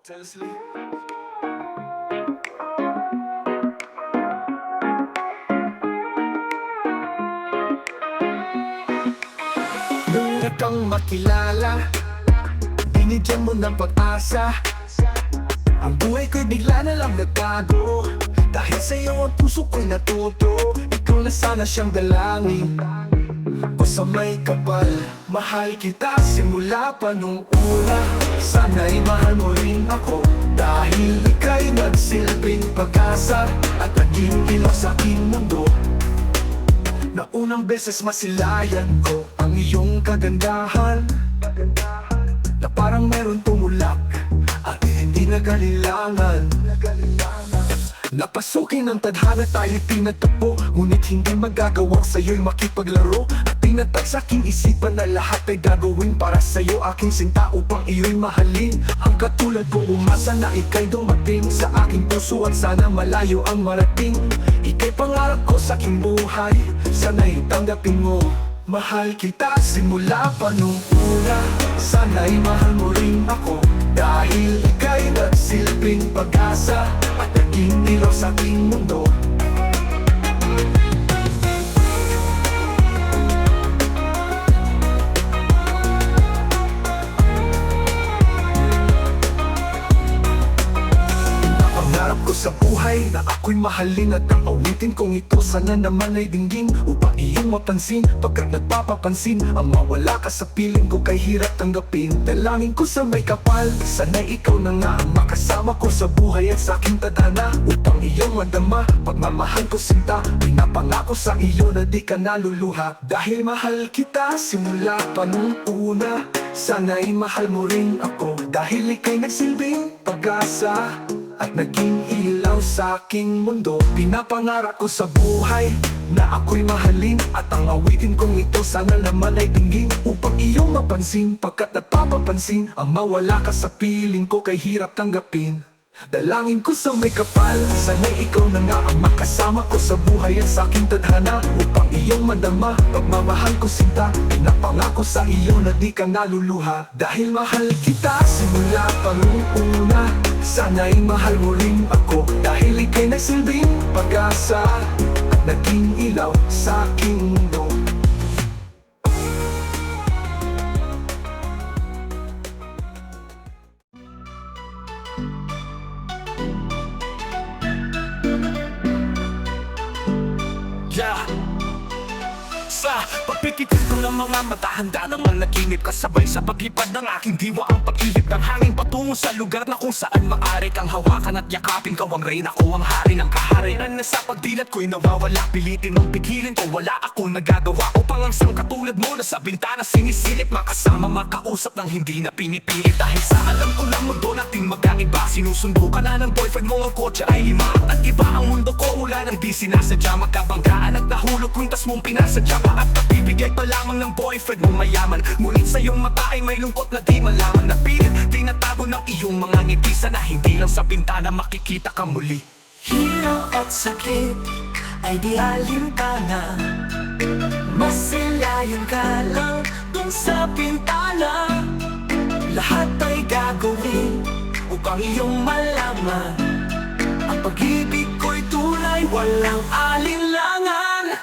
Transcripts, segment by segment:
Tensely. Muna kang makilala, binigyan mo ng pag-asa. Ang buhay ko'y bigla na lang nagbago, dahil sa'yo ang puso ko'y natuto. Ikaw na sana siyang dalangin o sa may kapal. Mahal kita simula pa nung una, sana'y mahal mo rin ako, dahil ika'y nagsilbing pag-asa at naging ilaw sa aking mundo. Na unang beses masilayan ko ang iyong kagandahan, na parang meron tumulak at hindi nagalilangan. Napasukin ng tadhana tayo'y tinatagpo, ngunit hindi magagawang sa'yo'y makipaglaro. At tinatag sa'king isipan na lahat ay gagawin para sa'yo, aking sinta, upang iyo'y mahalin. Ang katulad ko umasa na ika'y dumating sa aking puso, at sana malayo ang marating. Ika'y pangarap ko sa aking buhay, sana'y tanggapin mo. Mahal kita simula pa nung una, sana'y mahal mo rin ako, dahil ika'y nagsilbing pag-asa at naging ilaw sa aking mundo. Napangarap ko sa buhay na ako'y mahalin, at ang awitin kong ito sana naman ay dinggin, upang iyong mapansin pagkat nagpapapansin. Ang mawala ka sa piling ko kay hirap tanggapin. Dalangin ko sa may kapal, sana'y ikaw na nga ang makasama ko sa buhay at sa aking tadhana, upang iyong madama pagmamahal ko sinta. Pinapangako sa iyo na di ka naluluha, dahil mahal kita simula pa nung una. Sana'y mahal mo rin ako, dahil ika'y nagsilbing pag-asa at naging ilaw sa aking mundo. Pinapangarap ko sa buhay na ako'y mahalin, at ang awitin kong ito sana naman ay dinggin, upang iyong mapansin pagkat nagpapapansin. Ang mawala ka sa piling ko kay hirap tanggapin. Dalangin ko sa may kapal, sana'y ikaw na nga ang makasama ko sa buhay at sa aking tadhana, upang iyong madama pagmamahal ko sinta. Pinapangako sa iyo na di ka naluluha, dahil mahal kita simula pa nung una. Sana'y mahal mo rin ako, dahil ika'y nagsilbing pag-asa at naging ilaw sa aking mundo. Sa pagpikit ko ng mga mata, handa naman naginip kasabay sa paglipad ng aking diwa. Ang pag-ihip ng hangin patungo sa lugar na kung saan maaari kang hawakan at yakapin. Kau ang reyna, ako ang hari ng kaharian, na sa pagdilat ko'y nawawala. Pilitin mong pigilin ko, wala akong nagagawa, upang ang isang katulad mo na sa bintana sinisilip, makasama makausap ng hindi na pinipilit. Dahil sa alam ko na mundo natin magkaiba, sinusundo ka na ng boyfriend mo, ang kotse ay lima at iba ang mundo ko mula nang di sinasadya. Magkabanggaan at nahulog, kwintas mong pinasadya pa, at pabibigay pa lamang ng boyfriend mo mayaman. Ngunit sa iyong mata ay may lungkot na di malaman, na pilit tinatago ng iyong mga ngiti, sana hindi lang sa bintana makikita ka muli. Hirap at sakit ay di alintana, masilayan ka lang dun sa pintana. Lahat ay gagawin upang iyong malaman, ang pag-ibig ko'y tunay, walang alinlangan.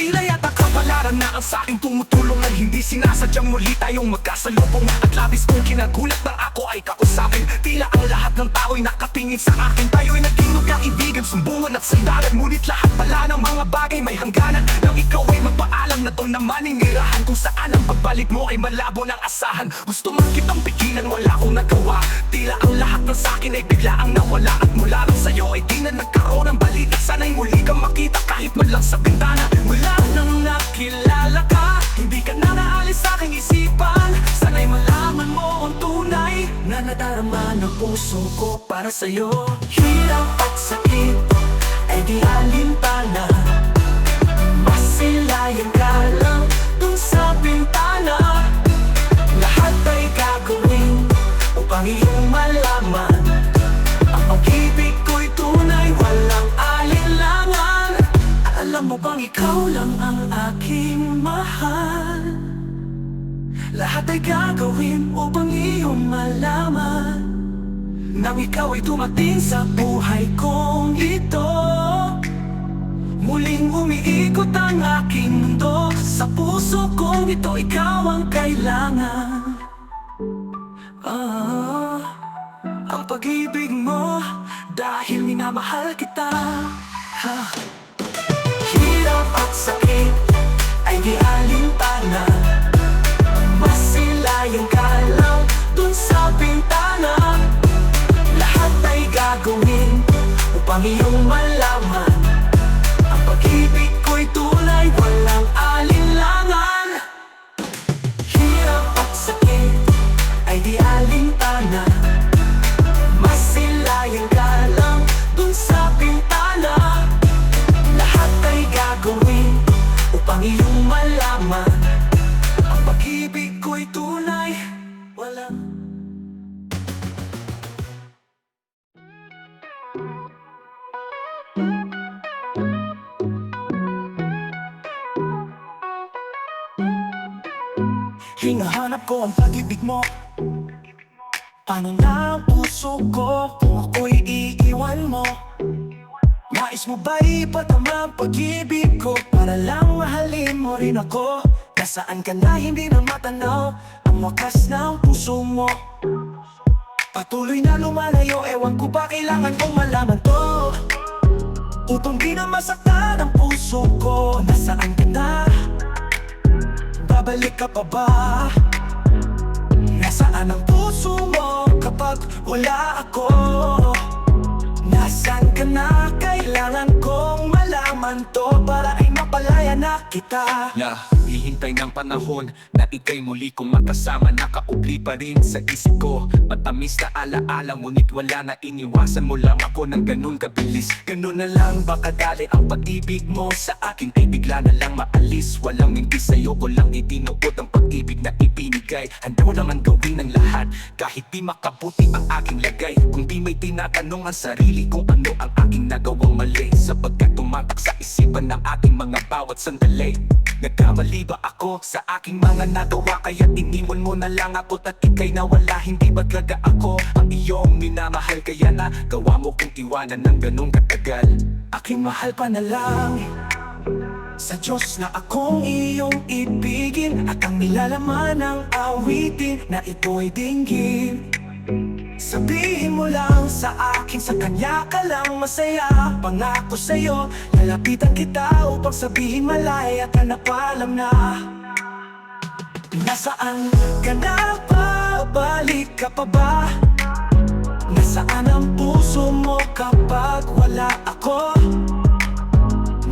Tila yata kapalaran na ang sa'king tumutulong, na hindi sinasadyang muli tayong magkasalubong. At labis kong kinagulat na ako ay kakusapin, tila ang lahat ng tao'y nakatingin sa akin. Tayo'y naging magkaibigan, sumbungan at sandalan, ngunit lahat pala ng mga bagay may hangganan. Nang ikaw ay magpaalam na doon na maninirahan, kung saan ang pagbalik mo ay malabo ng asahan. Gusto man kitang pigilan, wala akong nagawa, tila ang lahat ng sa'kin ay bigla ang nawala. At mula lang sa'yo ay di na nagkaroon ng balita, sana'y muli kang makita kahit man lang sa bintana. Mula nang nakilala ka, hindi ka na naalis sa aking isipan. Sana'y malaman mo ang tunay na nadarama ng puso ko para sa'yo. Hirap at sakit ay di alintana, masilayan ka lang dun sa bintana. Lahat ay gagawin upang iyong malaman, ang pag-ibig ko'y tunay, walang alinlangan. Alam mo bang ikaw lang ang aking mahal? Lahat ay gagawin upang iyong malaman, nang ikaw ay dumating sa buhay kong ito. Muling umiikot ang aking mundo, sa puso kong ito ikaw ang kailangan. Ang pag-ibig mo, dahil minamahal kita. Hirap at sakit ay di alintana, masilayan ka lang dun sa bintana. Lahat ay gagawin upang iyong malaman, ang pag-ibig ko'y tunay, walang alinlangan. Hirap at sakit ay di alintana, masilayan ka lang dun sa bintana. Lahat ay gagawin upang iyong malaman, ang pag-ibig ko'y tunay, walang hinahanap ko ang pag-ibig mo. Paano na ang puso ko kung ako'y iiwan mo? Nais mo ba ipadama ang pag-ibig ko para lang mahalin mo rin ako? Nasaan ka na hindi na matanaw ang wakas ng puso mo? Patuloy na lumalayo, ewan ko ba kailangan kong malaman to, upang di na masaktan ang puso ko. Nasaan ka na? Babalik ka pa ba? Nasaan ang puso mo kapag wala ako? Nasaan ka na? Kailangan kong malaman to para ay mapalaya na kita. Hihintay ng panahon na ika'y muli kong makasama. Nakaubli pa rin sa isip ko matamis na alaala, ngunit wala na, iniwasan mo lang ako ng ganun kabilis. Ganun na lang ba kadali ang pag-ibig mo sa akin ay bigla na lang maalis. Walang hindi sa'yo ko lang itinuod ang pag-ibig na ibinigay. Handa ko naman gawin ang lahat kahit di makabuti ang aking lagay. Kung di may tinatanong ang sarili kung ano ang aking nagawang mali, sapagkat tumatak sa isipan ng aking mga bawat sandali. Nagkamali ba ako sa aking mga nagawa, kaya iniwan mo na lang ako at ika'y nawala? Hindi ba talaga ako ang iyong minamahal, kaya na gawa mo kong iwanan ng ganong katagal? Aking mahal pa na lang sa Diyos na akong iyong ibigin, at ang nilalaman ng awitin na ito'y dinggin. Sabihin mo lang sa akin, sa Kanya ka lang masaya. Pangako sa'yo, lalapitan kita upang sabihin malaya ka na, paalam na. Nasaan ka na ba? Balik ka pa ba? Nasaan ang puso mo kapag wala ako?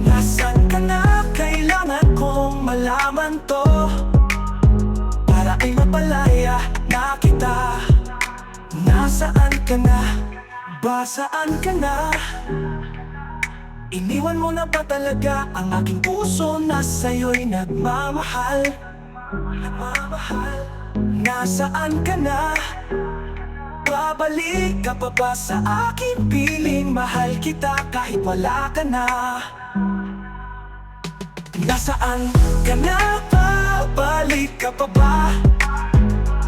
Nasaan ka na? Kailangan kong malaman to para ay mapalaya na kita. Nasaan ka na? Ba saan ka na? Iniwan mo na ba talaga ang aking puso na sa'yo'y nagmamahal? Nagmamahal. Nasaan ka na? Babalik ka pa ba sa aking piling? Mahal kita kahit wala ka na. Nasaan ka na? Babalik ka pa ba?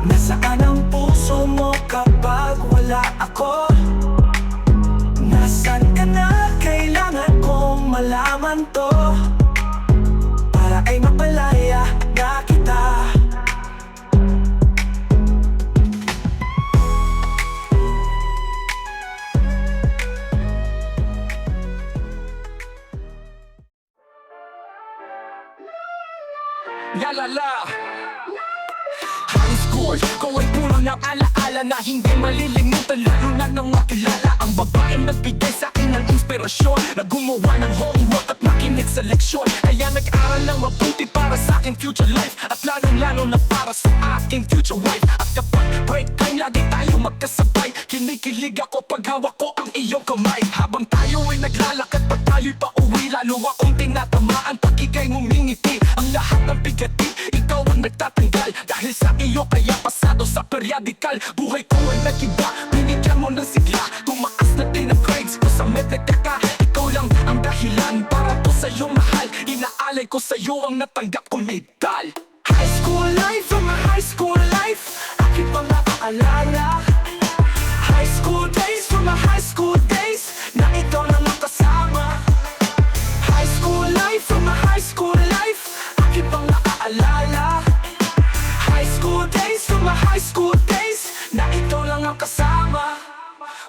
Nasaan ang puso mo kapag wala ako? Nasaan ka na? Kailangan kong malaman to para ay mapalaya na kita. Lalala, high school ko ay puno ng alaala na hindi malilimutan, lalo na nang makilala ang babaeng nagbigay sa akin ng inspirasyon, na gumawa ng homework at makinig sa leksyon. Kaya nag-aral ng mabuti para sa aking future life, at lalong-lalo na para sa aking future wife. At kapag break time, lagi tayo magkasabay. Kinikilig ako pag hawak ko ang iyong kamay. Habang tayo ay naglalakad pa tayo'y pauwi, lalo akong tinatamaan pag ika'y ngumingiti. Ang lahat ng bigati, ikaw ang nagtatanggal. Dahil sa iyo kaya pasado sa periodikal. Buhay ko ay nag-iba, binigyan mo ng sigla. Tumaas na din ang grades ko sa medika ka. Ikaw lang ang dahilan para to sa'yo mahal. Inaalay ko sa'yo ang natanggap kong medal. High school life, mga high school life, aking mga paalala. High school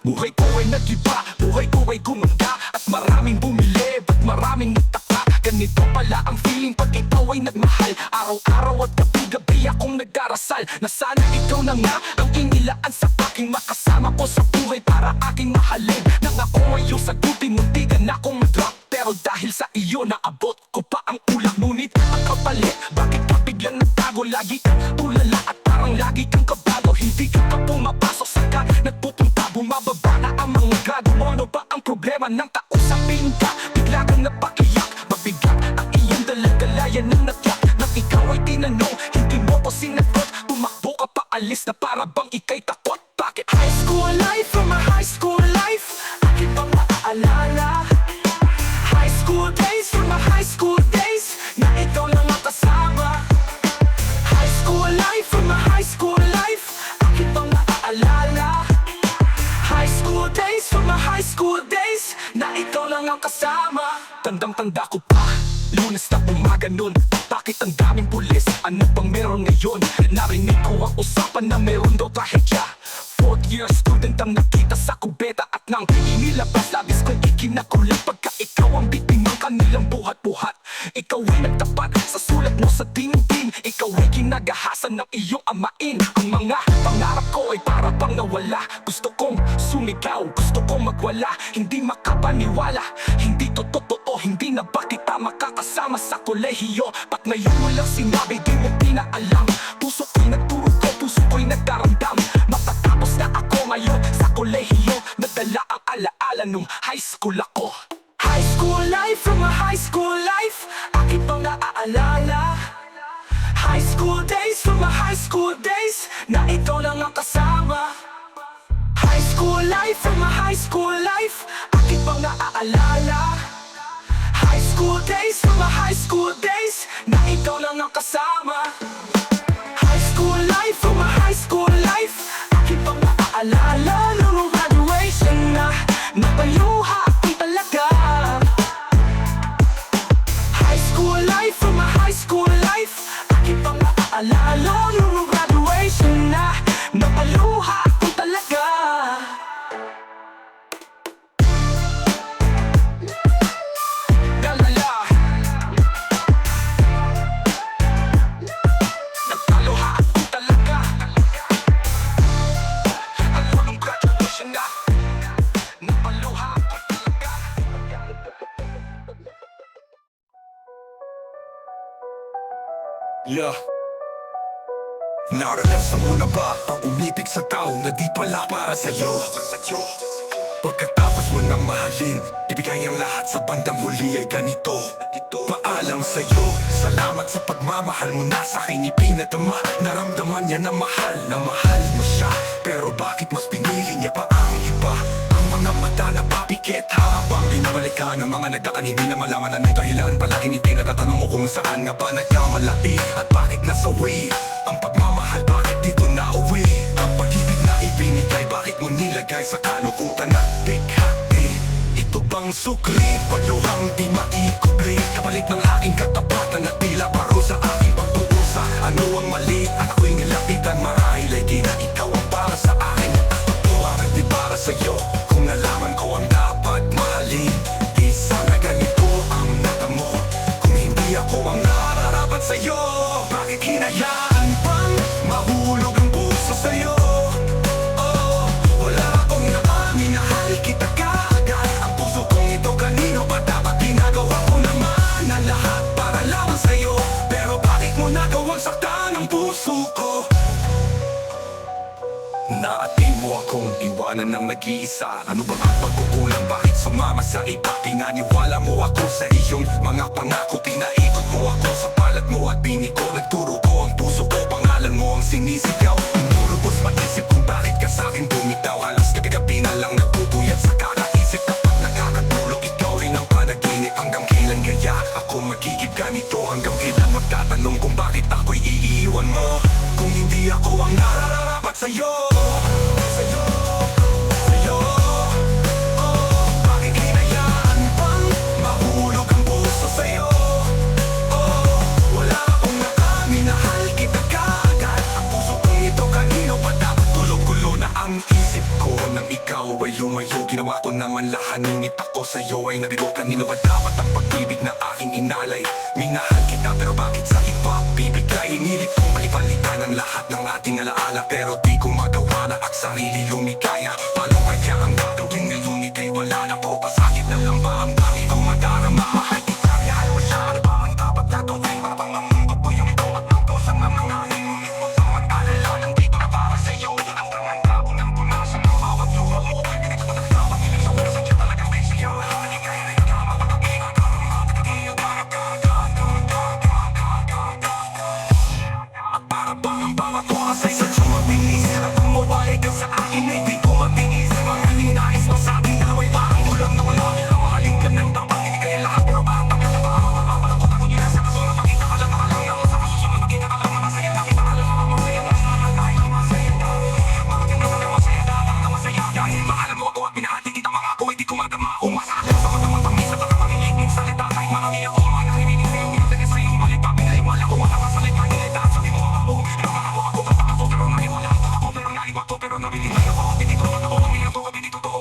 Buhay ko ay nag-iba, buhay ko ay gumanda. At maraming bumili, ba't maraming nagtaka? Ganito pala ang feeling pag ikaw ay nagmahal. Araw-araw at gabi-gabi akong nagdarasal na sana ikaw na nga ang inilaan sa aking makasama ko sa buhay para aking mahalin. Nang ako ay iyong sagutin, muntikan akong mag-drop. Pero dahil sa iyo naabot ko pa ang ulak. Ngunit ang kapalit, bakit ka biglang nagtago? Lagi kang tulala at parang lagi kang kabado. Hindi ka pa pumapasok sa ka, nagpupunta, bumababa na ang mga grado mo. Ano ba ang problema ng kausapin ka? Bigla kang napakiyak, mabigat ang iyong daladalayan ng natyak. Nang ikaw ay tinanong, hindi mo ko sinagot. Tumakbo ka pa alis na para bang ika'y takot. Bakit? High school life, from my high school life, aking pang naaalala. High school days, from my high school days, na ikaw lang ang kasama. High school life, from my high school life, aking pang naaalala. High school days, from my high school days, na ikaw lang ang kasama. Tandang-tanda ko pa, Lunes na umaga nun. Bakit ang daming pulis? Ano bang meron ngayon? Narinig ko ang usapan na meron daw trahedya. Fourth year student ang nakita sa kubeta. At nang inilabas, labis kong ikinakulit. Pagka ikaw ang biktimang kanilang buhat-buhat. Ikaw ay nagtapat sa sulat mo sa dingding. Ikaw ay kinagahasan ng iyong amain. Ang mga pangarap ko ay para bang nawala. Gusto kong sumigaw, gusto kong magwala. Hindi makapaniwala, hindi to totoo. Hindi na ba kita makakasama sa kolehiyo? Ba't ngayon mo lang sinabi, di mo pinaalam? Puso ko'y nagturugo, puso ko'y nagdaramdam. Matatapos na ako ngayon sa kolehiyo. Nadala ang alaala nung high school ako. High school life, from my high school life, aking pang naaalala. High school days, from my high school days, na ikaw lang ang kasama. High school life, from my high school life, aking pang naaalala. High school days, from my high school days, na ikaw lang ang kasama. High school life, from my high school life, aking pang naaalala. Nung graduation na, napaluha akong talaga. High school life, from my high school life, aking pang naaalala. Nung graduation na, napaluha akong talaga. Yeah. Naranasan mo na ba ang umibig sa tao na di pala para sa'yo? Pagkatapos mo nang mahalin, ibigay ang lahat sa bandang huli ay ganito. Paalam sa'yo, salamat sa pagmamahal mo na sa'kin ipinadama. Naramdaman niya na mahal mo siya. Pero bakit mas pinili niya pa ang iba? Ang mga mata na papikit habang binabalik ka ng mga nagdaan. Hindi na malaman ang dahilan. Palaging itinatatanong mo kung saan nga ba nagkamali at bakit nasawi ang pagmamahal, bakit dito nauwi? Ang pag-ibig na ibinigay, bakit mo nilagay sa kalukutan na bigati? Ito bang sukli, paluhang di maikubli? Kapalit ng aking katapatan at tila paro sa aking pagtutusa. Ano ang mali at ako'y nilapitan? Marahil ay di na ikaw ang para sa akin. Totoo ang di para sa'yo. Kung nalaman ko ang dapat mahalin, di sana ganito ang natamo. Kung hindi ako ang nararapat sa'yo, bakit hinayaan pang mahulog ang puso sa'yo? Oh, wala akong minahal kita kaagad. Ang puso kong ito kanino ba dapat ginagawa ko naman ang lahat para lamang sa'yo? Pero bakit mo nagawang saktan ang puso ko? Naatin mo akong iwanan ng nag-iisa. Ano ba ang pagkukulang? Bakit sumama sa iba? Pinaniwala mo ako sa iyong mga pangako. Pinaikot mo ako sa palat mo at bini ko. Nagturo ko ang puso ko, pangalan mo ang sinisigaw. Umurubos maisip kung bakit ka sa'kin bumitaw. Halos kagabi na lang nagpupuyat sa kakaisip. Kapag nakakatulog, ikaw rin ang panaginip. Hanggang kailan kaya ako magiging ganito? Hanggang kailan magtatanong kung bakit ako'y iiwan mo? Kung hindi ako ang nararapat sa'yo. Bakit hinayaan pang mahulog ang puso sa'yo? Oh, wala akong nakaminahal kita kaagad. Ang puso kong ito kanino pa dapat? Gulo-gulo na ang isip ko nang ikaw ay lumayo. Ginawa ko naman lahat, ngunit ako sa'yo ay nabigo. Kanino ba dapat ang pag-ibig na aking inalay? Minahal kita pero bakit sa iba bibigay? Inilit kong malipalitan ang lahat ng ating alaala, pero di ko magawa na at sarili lumikaya. Paano kaya ang gagawin ngayon? Ika'y wala na po, pasakit na lang ba ang dami kong madarama? Mahal kita, mahal mo siya. Ano ba ang dapat na gawin? Para bang mamugot mo yung ito at ang tos ang mamanganin? Ngunit mo sa mag-alala ng dito na para sa'yo. Ang tangan tabo ng punasan ng bawat luha mo. Pinig ko na sa pag-ilis sa wala sadya talagang may siyaw. Maligay na yung tama pag-ibig ka. At para bang ang bawat oras ay sadyang mabilis? At kung mawalay ka sa akin ay di ko matiis. Mga ninais mo sa akin na may parang ulang na wala. Mahalin ka ng dapat, hindi kaya lahat pero bakit ang kasama? Mapapalakot ako niya sa kasunod. Makita ka lang, makalang ako sa kasusunod. Makita ka lang, masaya. Nakita ka lang, masaya. Dahil masaya. Makita ka lang, masaya. Masaya. Dahil mahal mo ako at pinahati kita mga ako. Hindi ko madama. Umasa ako sa mga matamis at ang manginig ng salita. Kahit marami ako mga nakinig sa'yo. Tingin sa'yo, malipapin ay wala ko. Wala ka sa lipa, nilita. Sabi mo ako. Ako pero naiwala ako. Pero naiwa ko, pero nabilitan ako. Hindi ko naman ako. Hindi ako, hindi totoo.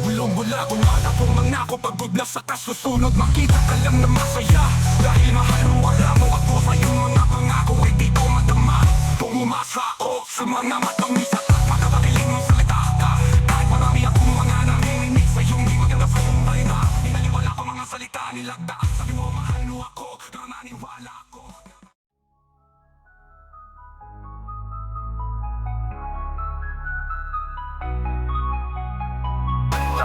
Bulong mula kung wala pong mangako. Pagod na sa kasusunod, makita ka lang na masaya. Dahil mahal mo, wala mo ako sa iyong mga pangako. Ay di ko madama. Pumumasa ako sa mga matamis at pagkabakiling mong salita ka. Kahit marami akong mga narinig sa iyong di maganda sa iyong balita. Pinaliwala ko mga salita nilagda. Sabi mo mahal mo ako, pero naniwala ako.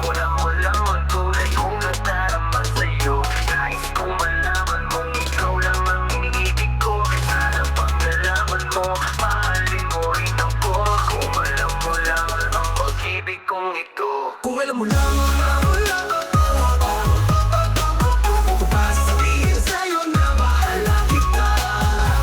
Wala ang kulay kong nadarama sa'yo. Nais kong malaman mong ikaw lang ang iniibig ko. Sana pag nalaman mo, mahalin mo rin ako. Kung alam mo lang ang pag-ibig kong ito. Kung alam mo lang, kung pa sasabihin sa'yo na mahal kita.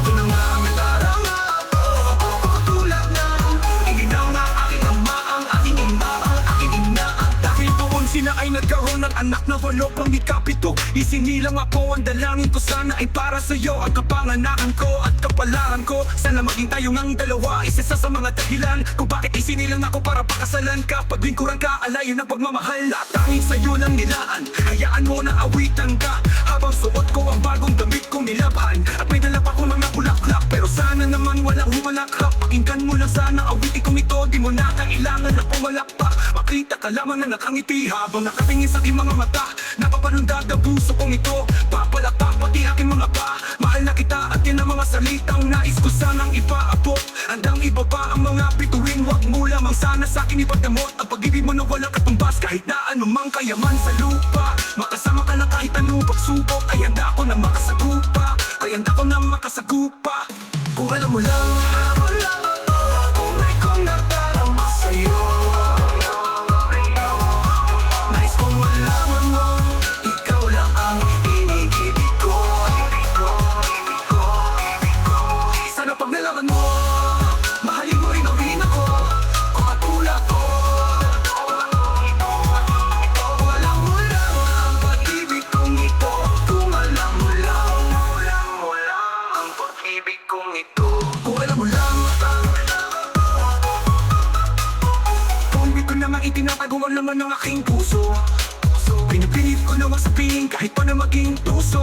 Ito na nga ang nadarama ako. Ako katulad ng iginaw na aking ama, ang aking ima, ang aking ina. Dahil doon sila ay nagkaroon ng anak na 8 pang ikapito. Isinilang ako, ang dalangin ko sana ay para sa'yo. Ang kapanganakan ko at kapalaran ko, sana maging tayo ngang dalawa. Isa sa mga dahilan kung bakit isinilang ako para pakasalan ka. Paglingkuran ka, alayo ng pagmamahal. At tanging sa'yo lang nilaan. Hayaan mo na awitan ka habang suot ko ang bagong damit kong nilabhan. At may dala pa ko mga bulaklak, pero sana naman walang humalakhak. Pakinggan mo lang sana awitin kong ito. Di mo na kailangan na pumalakpak. Makita ka lamang na nakangiti habang nakatingin sa aking mga mata. Napapanundag ang puso kong ito. Papalakpak pati aking mga pa. Mahal na kita at yan ang mga salitang nais ko sanang ipaabot. Andang iba pa ang mga bituin. Huwag mo lamang sana sa akin ipagdamot. Ang pag-ibig mo na walang katumbas. Kahit na anumang kayaman sa lupa. Makasama ka na kahit anong pagsubok. Ay handa ko na makasagupa. Ay handa ko na makasagupa. Kung alam mo lang, kulay kong nadarama sa'yo. Nais kong malaman mo, ikaw lang ang iniibig ko. Sana pag nalaman mo, mahalin mo rin ako. Kung katulad ko, kung alam mo lang ang pag-ibig kong ito. Kung alam mo lang ang pag-ibig kong ito. Kung alam mo lang, kung ito naman itinatago ang laman ng aking puso. Pinipilit ko naman sabihin kahit pa na maging tuso.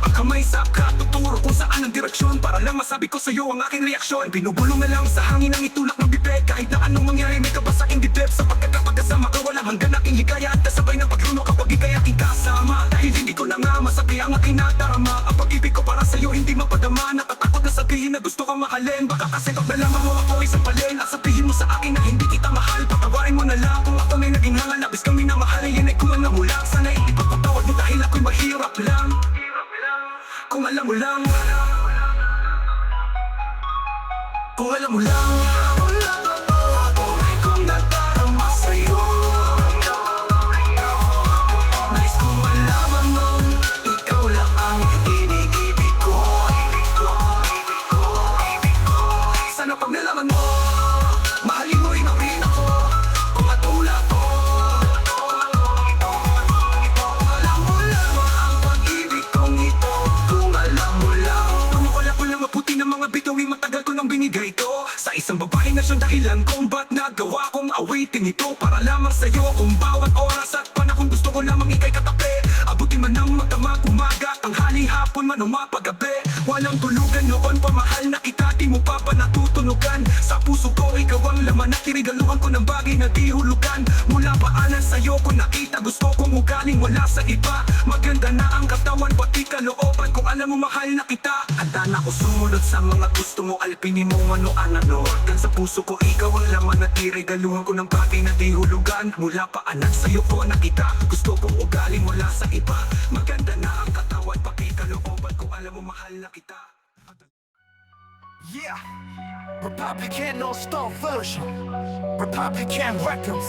Ang kamay sa katuturo kung saan ang direksyon. Para lang masabi ko sa'yo ang aking reaksyon. Binubulong na lang sa hangin ang itulak ng bibig. Kahit na anong mangyari may ka ba sa aking dibdib. Sapagkat kapag kasama ka walang hanggan aking hikaya. At kasabay ng pagluno kapag ika'y aking kasama. Dahil hindi ko na nga masabi ang aking nadarama. Ang pag-ibig ko para sa'yo hindi mapadama. Natatakot na sabihin na gusto kang mahalin. Baka kasi pag nalaman mo ako isang palin. At sabihin mo sa akin na hindi kita mahal. Patawarin mo na lang kung ako may naging hangal. Labis kami na mahalin yan ay kulang na mulang. Sana ipagpatawad mo dahil ako'y mahirap lang. Kung alam mo lang, kung alam mo lang, kulay kong nadarama sa'yo. Nais kong malaman mo, ikaw lang ang iniibig ko. Sana pag nalaman mo, mahalin mo rin ako. Kung katulad ko, na siyang dahilan kung ba't nagawa kong awitin ito para lamang sa'yo. Kung bawat oras at panahon gusto ko lamang ika'y katabi. Abutin man ng magdamag, umaga, tanghali, hapon man o mapagabi. Walang tulugan noon pa, mahal na kita, di mo pa natutunugan. Sa puso ko ikaw ang laman at tinigaluhan ko ng bagay na di hulugan. Mula paanan sa'yo ko nakita, gusto kong ugaling wala sa iba. Maganda na ang katawan, pati kalooban, kung alam mo mahal na kita. Handa na ako sumunod sa mga gusto mo, alpinin mo ano. Hanggang sa puso ko ikaw ang laman at tinigaluhan ko ng bagay na di hulugan. Mula paanan sa'yo ko nakita, gusto kong ugaling wala sa iba. Maganda na ang katawan, pati kalooban, kung alam mo mahal na kita. Yeah, Republican All-Star version, Republican Records,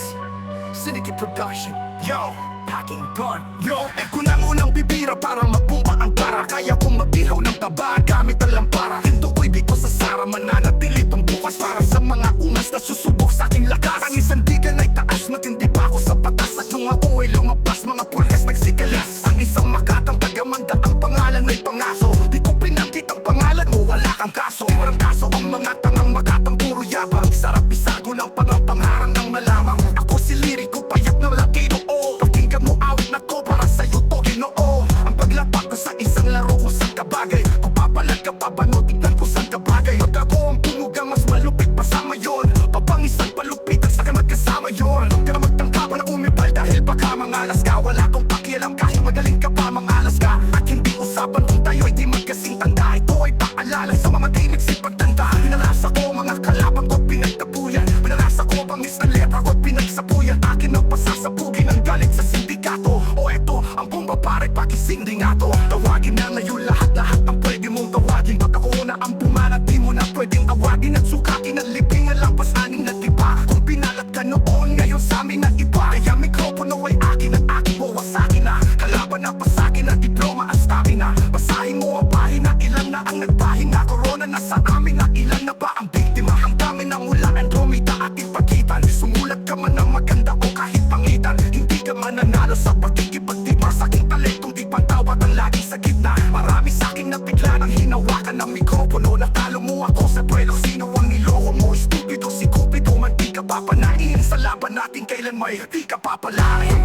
Syndicate Production. Yo, packing gun. Yo, ko ng unang bibira para mabumba ang para. Kaya kong magdihaw ng taba gamit ang lampara. Hinto ko'y di ko sa sara, mananatili pang bukas para sa mga ungas na susubok sa aking lakas. Ang isang digan ay taas, matindi pa ako sa patas. At nung ako ay lumabas, mga pulhes nagsikalas. Ang isang makatang tagamanda, ang pangalan ay pangaso. Di ko pinangkit ang pangalan mo, wala kang kaso. Walang kaso ang mga tangang makatang puro yabang. Sarap isago ng pangapangharang ng malamang. Ako si liriko, payak na laki noo. Pakinggan mo awit na ko para sa'yo to ginoo. Ang paglapak ko sa isang laro kung saan ka bagay. Papapalag ka pa ba no, tignan ko saan ka bagay. Pag ako ang tumugang mas malupit pa sa mayon. Papangisan palupit at saka magkasama yon. Huwag ka na magtangka pa na umipal dahil baka mangalas ka. Wala kong pakialam kahit magaling ka pa mangalas ka. At hindi usapan kung tayo ay di magkasing tanda. Ito ay paalala sa mga di nagsipagtanda. Pinalasa ko mga kalaban ko pinagtapuyan. Pinalasa ko bangis na letra ko pinagsapuyan. Akin ang pasasabugin ang galit sa sindikato. O eto ang bomba pare pakising din nga to. Tawagin na ngayon lahat ang pwede mong tawagin. Pag ako na ang pumanat di mo na pwedeng awagin. At sukatin at libingan lang pasaning na tiba. Kung pinalat ka noon ngayon sa amin na iba. Kaya mikropono ay akin at aking wawasakin na. Kalaban na pasakin na diploma at stamina. Basahin mo ang pahina, ilan na ang nagpahina. Corona na sa amin na ilan na ba ang biktima. Ang dami na mula Andromeda ating pagitan. Sumulat ka man ng maganda o kahit pangitan. Hindi ka mananalo sa pagkikipagdiba. Sa aking talentong di pantawad ang lagi sa gitna. Marami sa akin na bigla nang hinawakan ng mikropono. Natalo mo ako sa duelo, sino ang niloko mo? Stupido si Cupido, man di ka papanain. Sa laban natin kailan may di ka papalain.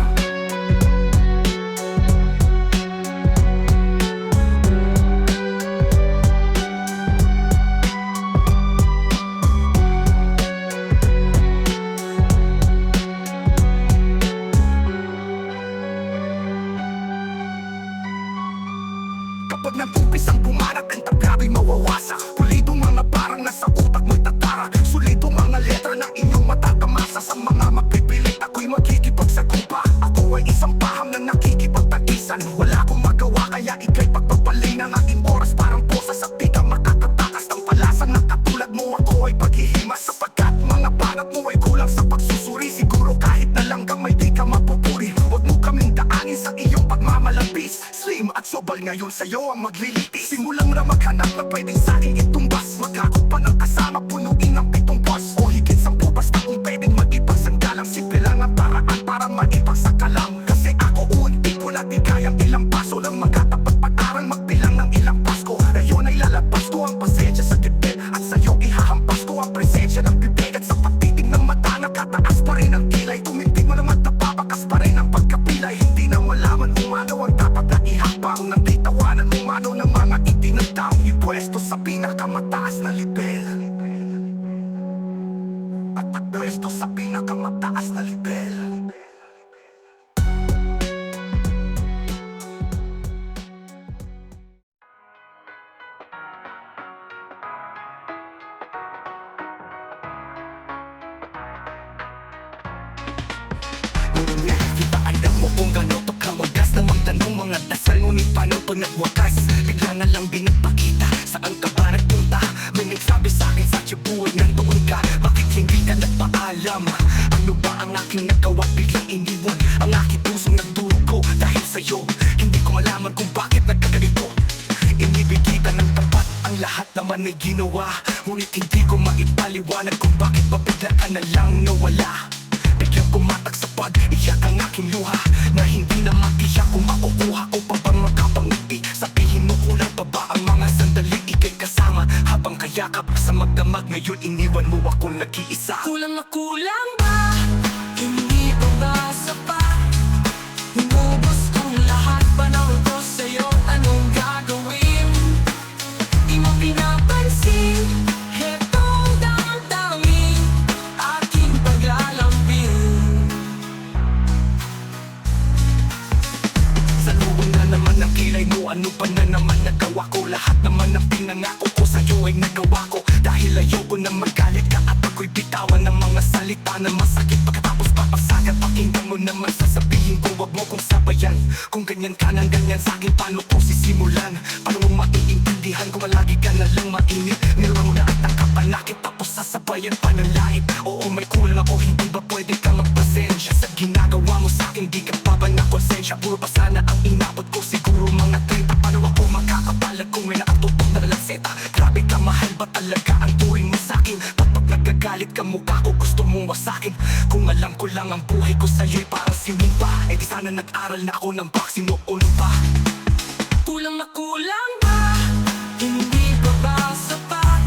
Kapag nag-umpisang bumanat, ang tablabi mawawasak. Pulido mga parang nasa utak mo'y tatarak. Sulido mga letra na inyong matatamasa. Sa mga magpipilit ako'y magkikipagsagupa. Ako ay isang paham na nakikipagtagisan. Wala akong magawa kaya ika'y pagpapalay ng aking oras. Parang posa sa tika makatatakas ng palasan. Na katulad mo ako ay paghihimas. Sapagkat mga banat mo ay kulang sa pagsusuri. Siguro kahit na langgang may di ka mapupuri. Huwag mo kaming daanin sa iyong pagmamalabis. Slim at sobal ngayon sa'yo ang maglilitis. Simulang ramaghanap na pwedeng sa'king itumbas. Magkakot pa ng kasama, punuin ng 7 boss. O higit 10 basta kung pwedeng mag-ipagsanggalang. Simple lang ang paraan para mag-ipagsakalang. Kasi ako unti ko natin kayang ilang paso lang magkatapat pag-aral magbilang ng ilang Pasko. Ngayon ay lalabas ko ang pasensya sa dibdib. At sa'yo ihahampas ko ang presensya ng bibig. At sa pagtitig ng mata nakataas pa rin ang kilay. Tumindig mo naman napapakas pa rin ang pagkapilay. Hindi na malaman umano ang dapat na ihakbang. Nang di tawanan umano ng mga itinagdaang ipwesto sa pinakamataas na level. At pagpwesto sa pinakamataas na level. Kita alam mo kung gano'n to kamagas na magtanong mga dasal. Ngunit paano pag nagwakas? Bigla na lang binagpakita. Saan ka ba nagpunta? May nagsabi sa'kin sa Cebu ay nandoon ka. Bakit hindi ka nagpaalam? Ano ba ang aking nagawa? Biglang iniwan ang aking pusong nagdurugo dahil sa'yo. Hindi ko malaman kung bakit nagkaganito. Inibig kita ng tapat, ang lahat naman ay ginawa. Ngunit hindi ko maipaliwanag kung bakit ba biglaan na lang nawala. Biglang kumatak sa pag-iyak ang aking luha, na hindi na matiyak kung makukuha o pa bang makapangiti. Sabihin mo kulang pa ba ang mga sandali ikay kasama habang kayakap sa magdamag. Ngayon iniwan mo ako nag ng kilay mo. Ano ba na naman nagawa ko? Lahat naman ng pinangako ko sa'yo ay nagawa ko. Dahil ayoko na magalit ka at ako'y bitawan ng mga salita na masakit. Pagkatapos papasagat, pakinggan mo naman sasabihin ko. Wag mo kong sabayan. Kung ganyan ka nang ganyan sa'kin, paano ko sisimulan? Paano mo maiintindihan kung malagi ka na lang mainit? Nilaro na at nakapanakit tapos sasabayan pa ng lahit. Oo, may kulang ako, hindi ba pwede ka magpasensya sa ginagawa mo sa'kin? Di ka pa ba na konsensya? Puro pa sana ang inabot ko, siguro mga 30. Paano ako makakapalag kung may nakatutok na lanseta? Grabe ka, mahal ba talaga ang turing mo sa'kin? Kapag nagagalit ka, mukha ko gusto mong wasakin. Kung alam ko lang ang buhay ko sa'yo'y parang sinimba, eh di sana nag-aral na ako ng boxing noon pa. Kulang na kulang ba? Hindi pa ba sapat?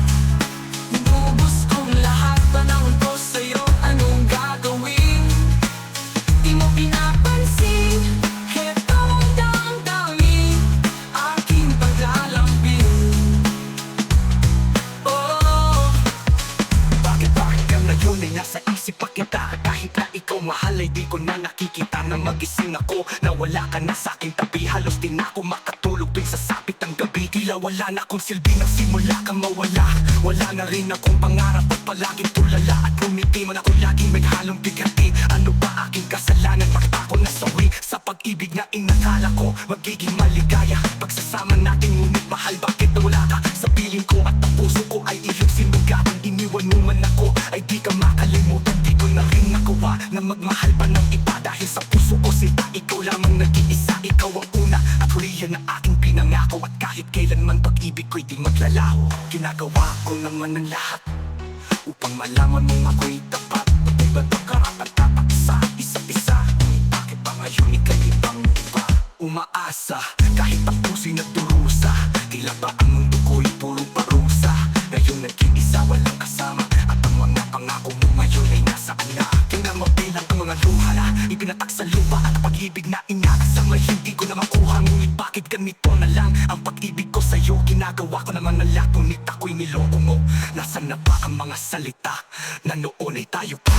Inubos kong lahat pa ng ko sa'yo. Anong gagawin? Di mo pinapansin. Heto ang damdamin, aking paglalambing. Oh, Bakit ka ngayon ay nasa isip pa kita? Kahit na ikaw mahal ay di ko na nakikita na magising ako, na wala ka na sa'king tabi. Halos di na ako makatulog tuwing sasapit ang gabi. Tila wala na akong silbi nang simula kang mawala. Wala na rin akong pangarap at palaging tulala. At ngumiti man ako laging may halong bigati. Ano ba aking kasalanan? Bakit ako nasawi sa pag-ibig na inakala ko magiging maligaya? Pagsasama natin ngunit mahal, bakit nawala ka sa piling ko? At ang puso ko ay iyong sinugapan. Iniwan mo man ako ay di ka makalimutan. Di ko na rin nakuha na magmahal pa ng iba. Dahil sa puso ko sinta, ikaw lamang nag-iisa. Ikaw ang una at hulihan na aking pinangako. At kahit kailanman pag-ibig ko'y di maglalaho, ginagawa ko naman ang lahat upang malaman mong ako'y tapat. Pati ba't ang karapat tapat sa isa't isa? Ngunit bakit ba ngayon ika'y ibang iba? Umaasa kahit ang puso'y nagdurusa. Tila ba ang mundo ko'y puro parusa? Ngayon nag-iisa, walang kasama. At ang mga pangako mo ngayon ay nasaan na? Tingnan mo bilang ang mga luha na ibinatak sa lupa. At ang pag-ibig na inakasama hindi ko na makuha. Ngunit bakit ganito na lang ang pag-ibig ko sa'yo? Ginagawa ko naman ang lahat, ngunit ako'y niloko mo. Nasaan na ba ang mga salita na noon ay tayo pa?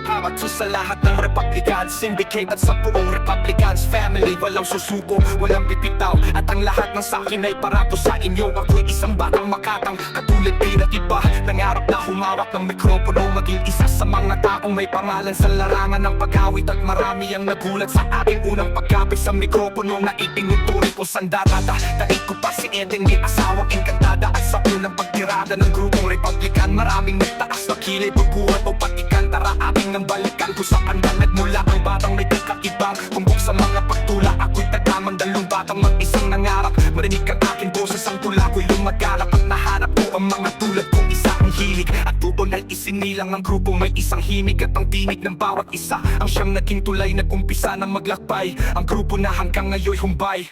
Hawak to sa lahat ng Republicans, syndicate at sa buong Republicans family. Walang susuko, walang bibitaw, at ang lahat ng sakin ay parato sa inyo. Ako'y isang batang makatang, katulad bilang iba. Nangarap na humawak ng mikropono, maging isa sa mga taong may pangalan sa larangan ng pag-awit. At marami ang nagulat sa aking unang pagkapit sa mikropono na itinuturing ko sandarada. Dahil ko pa si Eden, may asawang engkantada. At sa unang pagtirada ng grupong Republican, maraming nagtaas na kilay, pagbuhat o patikan. Tara ating nang balikan kung saan na nagmula ang batang may kakaibang kumbok sa mga pagtula. Ako'y tagamang dalong batang mag-isang nangarap. Marinig ang aking boses, ang tula ko'y lumagalap. At nahanap ko ang mga tulad kong isa ang hilig. At tubon ay isinilang ang grupo, may isang himig. At ang tinig ng bawat isa ang siyang naging tulay. Nag-umpisa ng maglakbay ang grupo na hanggang ngayon'y humbay.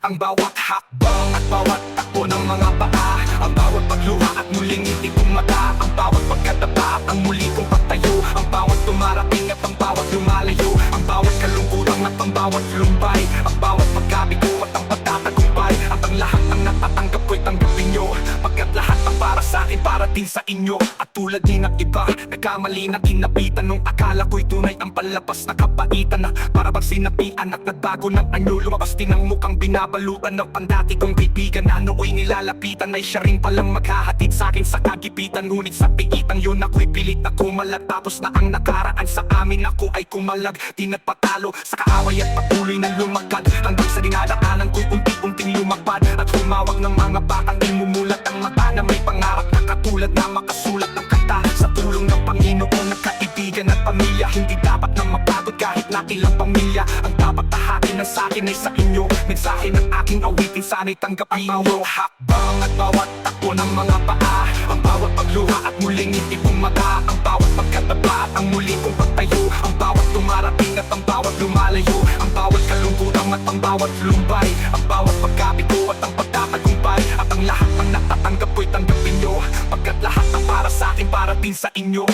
Ang bawat hakbang at bawat takbo ng mga paa, ang bawat pagluha at muling ngiti kong mata, ang bawat pagkatapa at ang muli kong pagtayo, ang bawat tumarating at ang bawat lumalayo, ang bawat kalungkutan at ang bawat lumbay, ang bawat pagkabigo at ang pagtatagumpay. At ang lahat ng natatanggap ko'y tanggapin nyo, pagkat lahat ang para sa akin, para din sa inyo. At tulad din ng iba, nagkamali na kinapitan nung akala ko'y tunay ang palabas na kabaitan. Na para bang sinapian at nagbago ng anyo, lumabas din ang mukhang binabalutan ng pandati kong kaibigan na nooy nilalapitan. Ay siya rin palang maghahatid sa'kin sa kagipitan. Ngunit sa pigitan yun ako'y pilit na kumalag. Tapos na ang nakaraan sa amin, ako ay kumalag. Di nagpatalo sa kaaway at patuloy na lumagad, hanggang sa dinadaanan ko'y unti-unting lumapad. At humawak ng mga batang imumulat ang mata na may pangarap na katulad na makasulat ng kanta. Sa tulong ng Panginoon, nagkaibigan at pamilya, hindi dapat na mapagod kahit na ilang pamilya. Ang dapat tahatin ng sa'kin ay sa inyo. Mensahe ng aking awitin, sana'y tanggapin nyo. Hakbang at bawat takbo ng mga paa, ang bawat pagluha at muling ngiti kong mata, ang bawat pagkataba at ang muli kong pagtayo, ang bawat tumarating at ang bawat lumalayo, ang bawat kalungkutan at ang bawat lumbay, ang bawat pagkabigo at ang pagtatagumpay. At ang lahat ng natatanggap ko'y tanggapin nyo, pagkat lahat ng para sa akin, para din sa inyo.